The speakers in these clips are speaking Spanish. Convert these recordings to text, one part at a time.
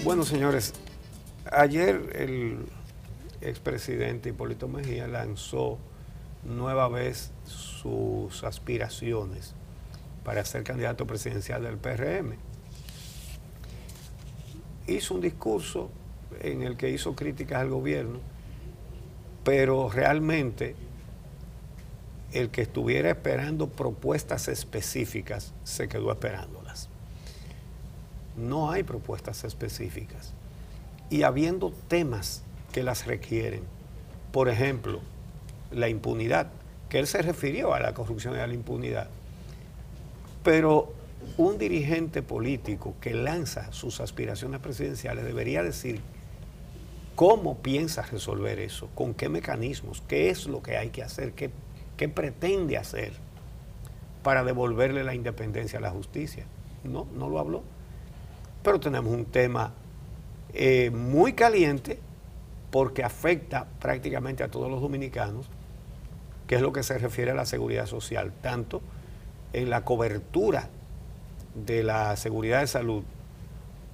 Bueno, señores, ayer el expresidente Hipólito Mejía lanzó nueva vez sus aspiraciones para ser candidato presidencial del PRM. Hizo un discurso en el que hizo críticas al gobierno, pero realmente el que estuviera esperando propuestas específicas se quedó esperándolas. No hay propuestas específicas. Y habiendo temas que las requieren, por ejemplo, la impunidad, que él se refirió a la corrupción y a la impunidad, pero un dirigente político que lanza sus aspiraciones presidenciales debería decir cómo piensa resolver eso, con qué mecanismos, qué es lo que hay que hacer, qué pretende hacer para devolverle la independencia a la justicia. No lo habló. Pero tenemos un tema muy caliente porque afecta prácticamente a todos los dominicanos, que es lo que se refiere a la seguridad social, tanto en la cobertura de la seguridad de salud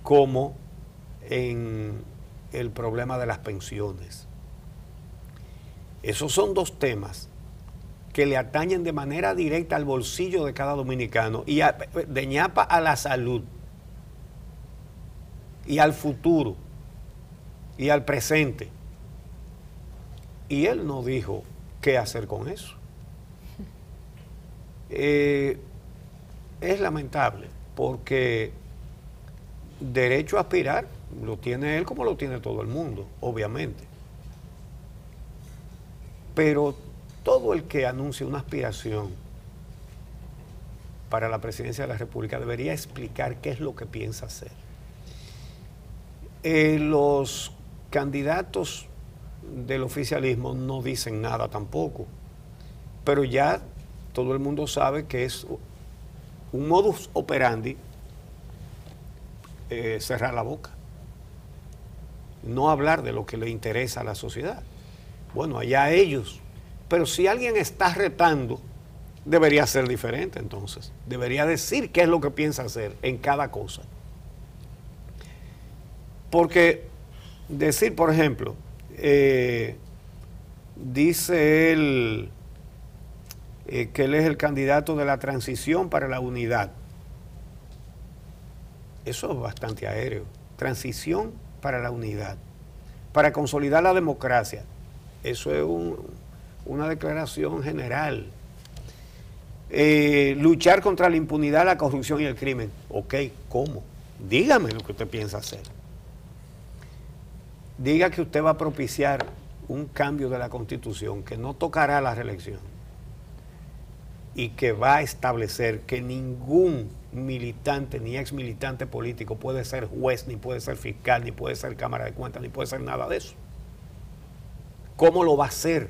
como en el problema de las pensiones. Esos son dos temas que le atañen de manera directa al bolsillo de cada dominicano y de ñapa a la salud y al futuro y al presente. Y él no dijo qué hacer con eso. Es lamentable porque derecho a aspirar lo tiene él como lo tiene todo el mundo, obviamente. Pero todo el que anuncie una aspiración para la presidencia de la República debería explicar qué es lo que piensa hacer. Los candidatos del oficialismo no dicen nada tampoco, pero ya todo el mundo sabe que es un modus operandi cerrar la boca, no hablar de lo que le interesa a la sociedad. Bueno, allá ellos, pero si alguien está retando, debería ser diferente entonces, debería decir qué es lo que piensa hacer en cada cosa. Porque decir, por ejemplo, dice él que él es el candidato de la transición para la unidad. Eso es bastante aéreo. Transición para la unidad, para consolidar la democracia. Eso es una declaración general. Luchar contra la impunidad, la corrupción y el crimen. Ok, ¿cómo? Dígame lo que usted piensa hacer. Diga que usted va a propiciar un cambio de la Constitución que no tocará la reelección y que va a establecer que ningún militante ni ex militante político puede ser juez, ni puede ser fiscal, ni puede ser Cámara de Cuentas, ni puede ser nada de eso. ¿Cómo lo va a hacer?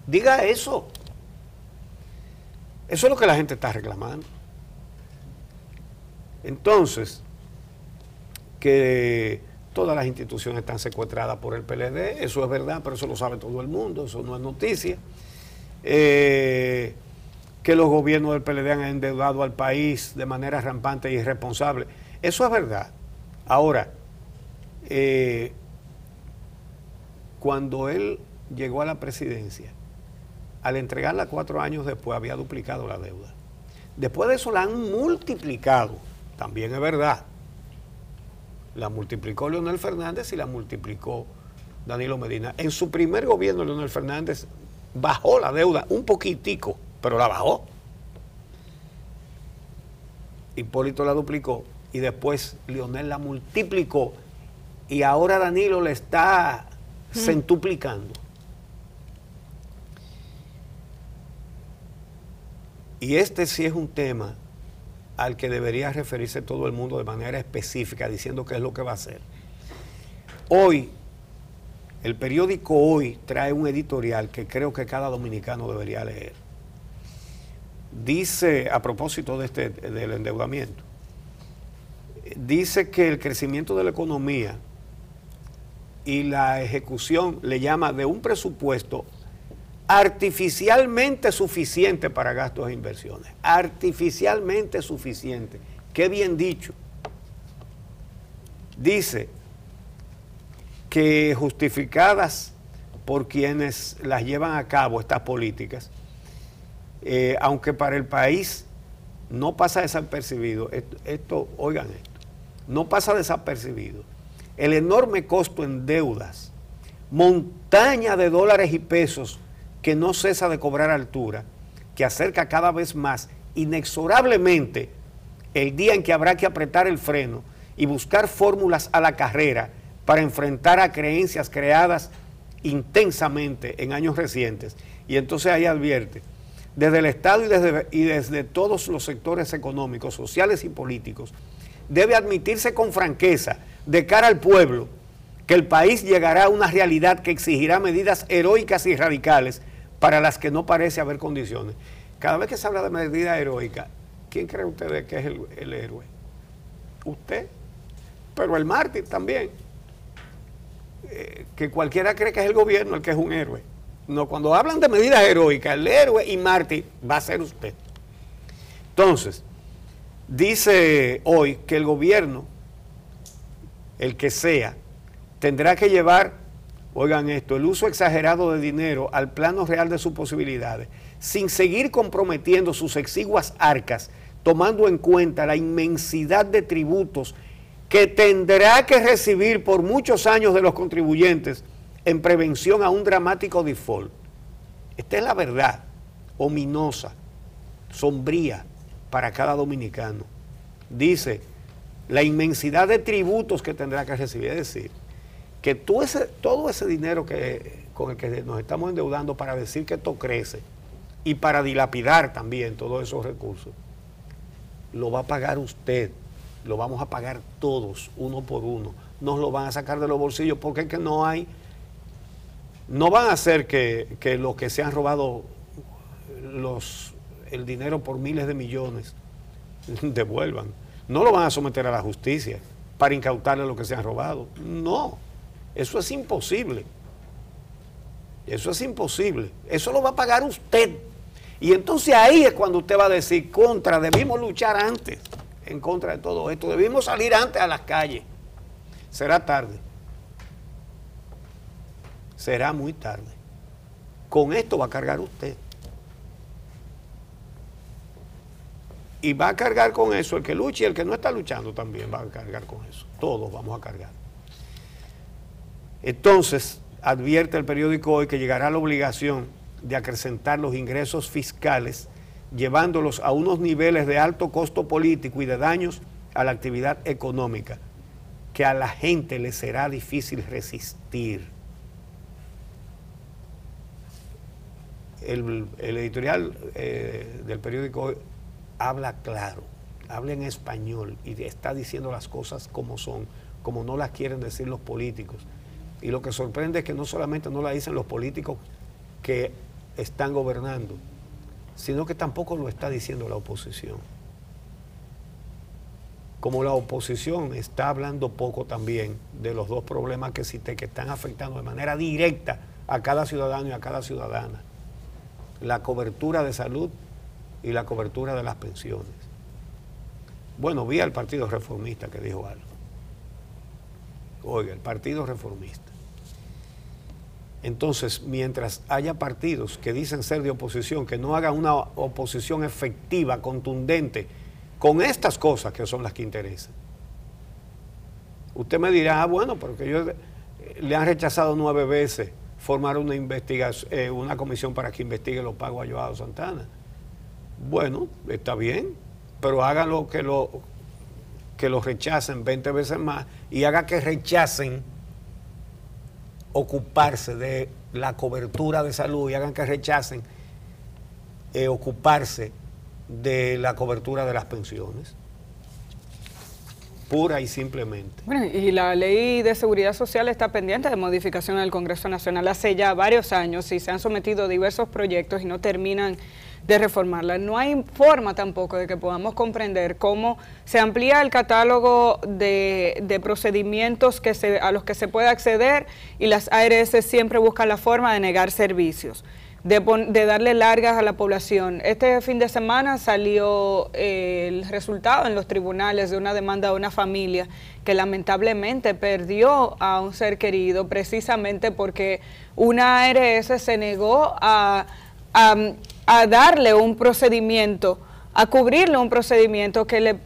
Diga eso. Eso es lo que la gente está reclamando. Entonces, que todas las instituciones están secuestradas por el PLD, eso es verdad, pero eso lo sabe todo el mundo, eso no es noticia. Que los gobiernos del PLD han endeudado al país de manera rampante e irresponsable, eso es verdad. Ahora, cuando él llegó a la presidencia, al entregarla 4 años después, había duplicado la deuda. Después de eso la han multiplicado, también es verdad. La multiplicó Leonel Fernández y la multiplicó Danilo Medina. En su primer gobierno, Leonel Fernández bajó la deuda un poquitico, pero la bajó. Hipólito la duplicó y después Leonel la multiplicó y ahora Danilo le está centuplicando. Y este sí es un tema al que debería referirse todo el mundo de manera específica, diciendo qué es lo que va a hacer. Hoy, el periódico Hoy trae un editorial que creo que cada dominicano debería leer. Dice, a propósito del endeudamiento, dice que el crecimiento de la economía y la ejecución le llama de un presupuesto artificialmente suficiente para gastos e inversiones. Artificialmente suficiente. Qué bien dicho. Dice que justificadas por quienes las llevan a cabo estas políticas, aunque para el país no pasa desapercibido, oigan esto, no pasa desapercibido el enorme costo en deudas, montaña de dólares y pesos que no cesa de cobrar altura, que acerca cada vez más inexorablemente el día en que habrá que apretar el freno y buscar fórmulas a la carrera para enfrentar a creencias creadas intensamente en años recientes. Y entonces ahí advierte, desde el Estado y desde todos los sectores económicos, sociales y políticos, debe admitirse con franqueza de cara al pueblo que el país llegará a una realidad que exigirá medidas heroicas y radicales para las que no parece haber condiciones. Cada vez que se habla de medidas heroicas, ¿quién cree ustedes que es el héroe? Usted, pero el mártir también. Que cualquiera cree que es el gobierno el que es un héroe. No, cuando hablan de medidas heroicas, el héroe y mártir va a ser usted. Entonces, dice hoy que el gobierno, el que sea, tendrá que llevar, oigan esto, el uso exagerado de dinero al plano real de sus posibilidades, sin seguir comprometiendo sus exiguas arcas, tomando en cuenta la inmensidad de tributos que tendrá que recibir por muchos años de los contribuyentes en prevención a un dramático default. Esta es la verdad, ominosa, sombría para cada dominicano. Dice, la inmensidad de tributos que tendrá que recibir, es decir, que todo ese dinero con el que nos estamos endeudando para decir que esto crece y para dilapidar también todos esos recursos, lo va a pagar usted, lo vamos a pagar todos, uno por uno, nos lo van a sacar de los bolsillos porque es que no van a hacer que los que se han robado el dinero por miles de millones devuelvan, no lo van a someter a la justicia para incautarle lo que se han robado, no, eso es imposible, eso lo va a pagar usted. Y entonces ahí es cuando usted va a decir, debimos luchar antes en contra de todo esto, debimos salir antes a las calles. Será tarde, será muy tarde. Con esto va a cargar usted. Y va a cargar con eso el que luche y el que no está luchando también va a cargar con eso. Todos vamos a cargar. Entonces, advierte el periódico Hoy que llegará la obligación de acrecentar los ingresos fiscales, llevándolos a unos niveles de alto costo político y de daños a la actividad económica, que a la gente le será difícil resistir. El editorial del periódico Hoy habla claro, habla en español y está diciendo las cosas como son, como no las quieren decir los políticos. Y lo que sorprende es que no solamente no la dicen los políticos que están gobernando, sino que tampoco lo está diciendo la oposición. Como la oposición está hablando poco también de los dos problemas que cité, que están afectando de manera directa a cada ciudadano y a cada ciudadana: la cobertura de salud y la cobertura de las pensiones. Bueno, vi al Partido Reformista que dijo algo. Oiga, el Partido Reformista. Entonces, mientras haya partidos que dicen ser de oposición, que no hagan una oposición efectiva, contundente, con estas cosas que son las que interesan. Usted me dirá, bueno, porque le han rechazado 9 veces formar una comisión para que investigue los pagos a Joao Santana. Bueno, está bien, pero háganlo que lo rechacen 20 veces más y haga que rechacen ocuparse de la cobertura de salud y hagan que rechacen ocuparse de la cobertura de las pensiones, pura y simplemente. Bueno, y la ley de seguridad social está pendiente de modificación en el Congreso Nacional hace ya varios años y se han sometido diversos proyectos y no terminan de reformarla. No hay forma tampoco de que podamos comprender cómo se amplía el catálogo de procedimientos a los que se puede acceder y las ARS siempre buscan la forma de negar servicios. de darle largas a la población. Este fin de semana salió el resultado en los tribunales de una demanda de una familia que lamentablemente perdió a un ser querido precisamente porque una ARS se negó a darle un procedimiento, a cubrirle un procedimiento que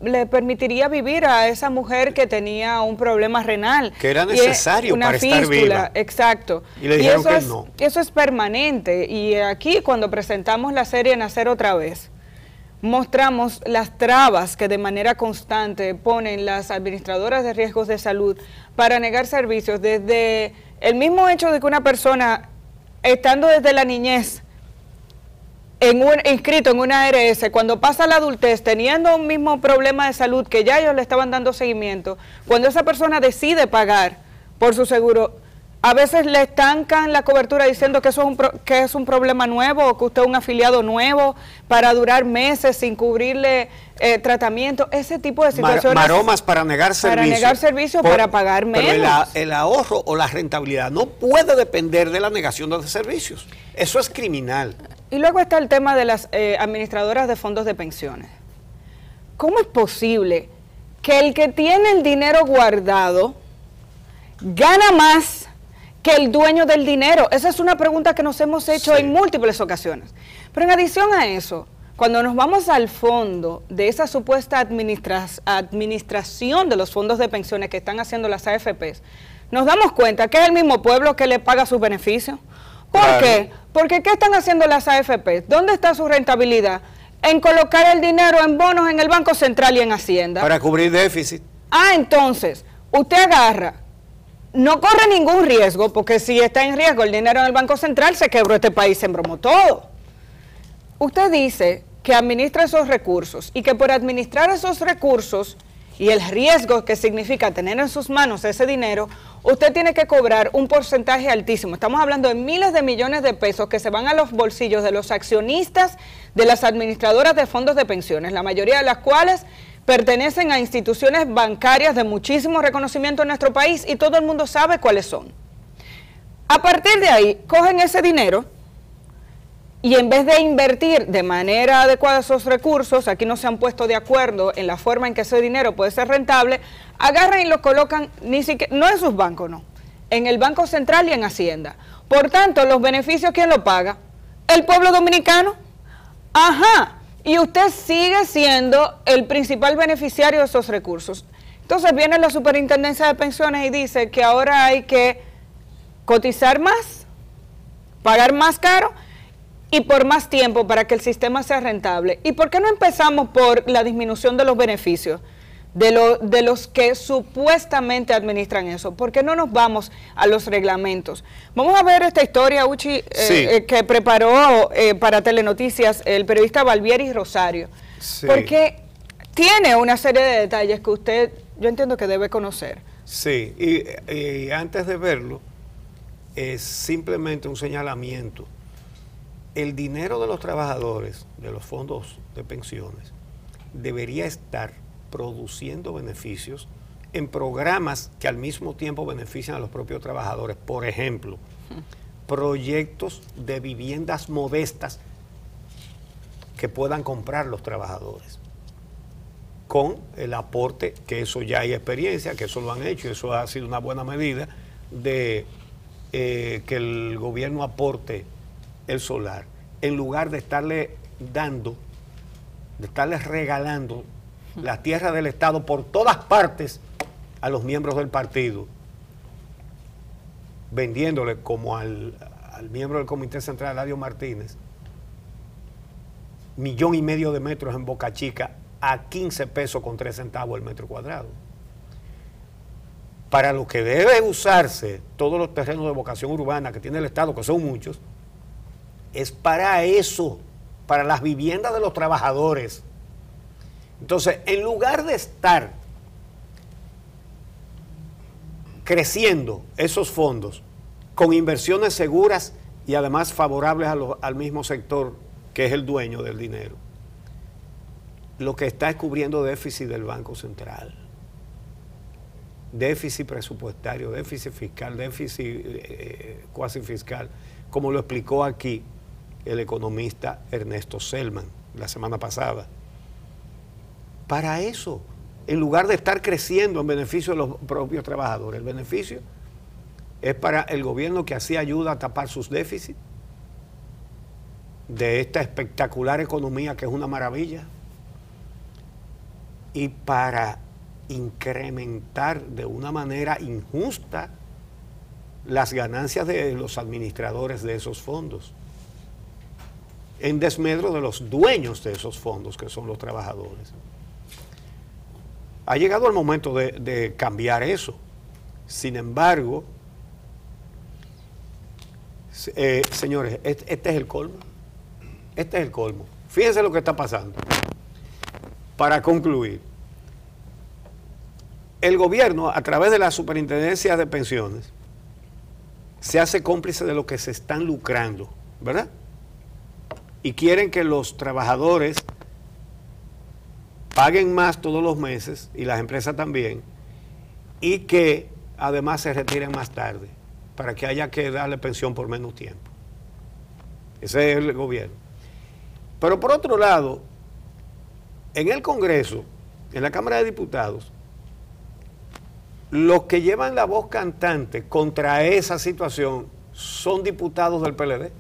le permitiría vivir a esa mujer que tenía un problema renal. Que era necesario para estar viva. Exacto. Y le dijeron que no. Eso es permanente. Y aquí cuando presentamos la serie Nacer otra vez, mostramos las trabas que de manera constante ponen las administradoras de riesgos de salud para negar servicios. Desde el mismo hecho de que una persona, estando desde la niñez, inscrito en una ARS, cuando pasa la adultez, teniendo un mismo problema de salud que ya ellos le estaban dando seguimiento, cuando esa persona decide pagar por su seguro, a veces le estancan la cobertura diciendo que eso es un problema nuevo o que usted es un afiliado nuevo para durar meses sin cubrirle tratamiento, ese tipo de situaciones. Maromas para negar servicios. Para negar servicios, para pagar menos. Pero el ahorro o la rentabilidad no puede depender de la negación de los servicios. Eso es criminal. Y luego está el tema de las administradoras de fondos de pensiones. ¿Cómo es posible que el que tiene el dinero guardado gana más que el dueño del dinero? Esa es una pregunta que nos hemos hecho en múltiples ocasiones. Pero en adición a eso, cuando nos vamos al fondo de esa supuesta administración de los fondos de pensiones que están haciendo las AFPs, nos damos cuenta que es el mismo pueblo que le paga sus beneficios. ¿Por qué? Porque ¿qué están haciendo las AFPs? ¿Dónde está su rentabilidad? En colocar el dinero en bonos en el Banco Central y en Hacienda. Para cubrir déficit. Entonces, usted agarra, no corre ningún riesgo, porque si está en riesgo el dinero en el Banco Central, se quebró este país, se embromó todo. Usted dice que administra esos recursos y que por administrar esos recursos y el riesgo que significa tener en sus manos ese dinero, usted tiene que cobrar un porcentaje altísimo. Estamos hablando de miles de millones de pesos que se van a los bolsillos de los accionistas de las administradoras de fondos de pensiones, la mayoría de las cuales pertenecen a instituciones bancarias de muchísimo reconocimiento en nuestro país y todo el mundo sabe cuáles son. A partir de ahí, cogen ese dinero y en vez de invertir de manera adecuada esos recursos, aquí no se han puesto de acuerdo en la forma en que ese dinero puede ser rentable, agarran y lo colocan, ni siquiera, no en sus bancos, no, en el Banco Central y en Hacienda. Por tanto, los beneficios, ¿quién lo paga? ¿El pueblo dominicano? Ajá, y usted sigue siendo el principal beneficiario de esos recursos. Entonces viene la Superintendencia de Pensiones y dice que ahora hay que cotizar más, pagar más caro, y por más tiempo para que el sistema sea rentable. ¿Y por qué no empezamos por la disminución de los beneficios de los que supuestamente administran eso? ¿Por qué no nos vamos a los reglamentos? Vamos a ver esta historia, Uchi, que preparó para Telenoticias el periodista Valvieri Rosario, porque tiene una serie de detalles que usted, yo entiendo que debe conocer. Sí, y antes de verlo, es simplemente un señalamiento. El dinero de los trabajadores de los fondos de pensiones debería estar produciendo beneficios en programas que al mismo tiempo benefician a los propios trabajadores. Por ejemplo, proyectos de viviendas modestas que puedan comprar los trabajadores con el aporte, que eso ya hay experiencia, que eso lo han hecho, eso ha sido una buena medida de que el gobierno aporte el solar, en lugar de estarle dando, de estarles regalando la tierra del Estado por todas partes a los miembros del partido, vendiéndole como al miembro del Comité Central, Eladio Martínez, 1,5 millones de metros en Boca Chica a 15 pesos con 3 centavos el metro cuadrado. Para lo que debe usarse todos los terrenos de vocación urbana que tiene el Estado, que son muchos, es para eso, para las viviendas de los trabajadores. Entonces, en lugar de estar creciendo esos fondos con inversiones seguras y además favorables al mismo sector que es el dueño del dinero, lo que está es cubriendo déficit del Banco Central. déficit presupuestario, déficit fiscal, déficit cuasi fiscal, como lo explicó aquí el economista Ernesto Selman la semana pasada. Para eso, en lugar de estar creciendo en beneficio de los propios trabajadores, el beneficio es para el gobierno que así ayuda a tapar sus déficits de esta espectacular economía que es una maravilla, y para incrementar de una manera injusta las ganancias de los administradores de esos fondos, en desmedro de los dueños de esos fondos, que son los trabajadores. Ha llegado el momento de cambiar eso. Sin embargo, señores, este es el colmo. Este es el colmo. Fíjense lo que está pasando. Para concluir, el gobierno, a través de la superintendencia de pensiones, se hace cómplice de lo que se están lucrando, ¿verdad? Y quieren que los trabajadores paguen más todos los meses, y las empresas también, y que además se retiren más tarde, para que haya que darle pensión por menos tiempo. Ese es el gobierno. Pero por otro lado, en el Congreso, en la Cámara de Diputados, los que llevan la voz cantante contra esa situación son diputados del PLD.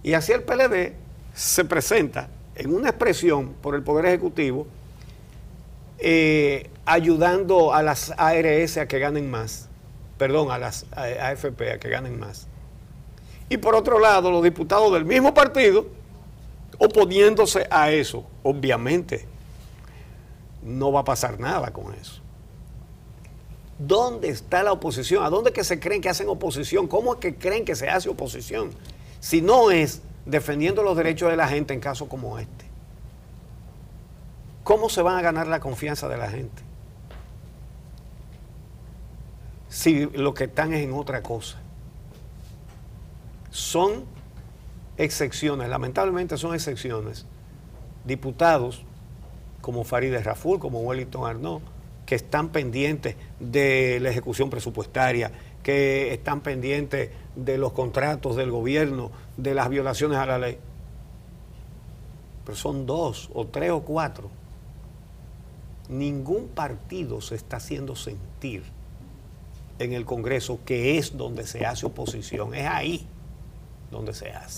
Y así el PLD se presenta en una expresión por el Poder Ejecutivo, ayudando a las ARS a que ganen más, perdón, a las AFP a que ganen más. Y por otro lado, los diputados del mismo partido oponiéndose a eso. Obviamente, no va a pasar nada con eso. ¿Dónde está la oposición? ¿A dónde que se creen que hacen oposición? ¿Cómo es que creen que se hace oposición? Si no es defendiendo los derechos de la gente en casos como este. ¿Cómo se van a ganar la confianza de la gente? Si lo que están es en otra cosa. Son excepciones, lamentablemente son excepciones. Diputados como Farideh Raful, como Wellington Arnaud, que están pendientes de la ejecución presupuestaria, que están pendientes de los contratos del gobierno, de las violaciones a la ley. Pero son 2 o 3 o 4. Ningún partido se está haciendo sentir en el Congreso, que es donde se hace oposición. Es ahí donde se hace.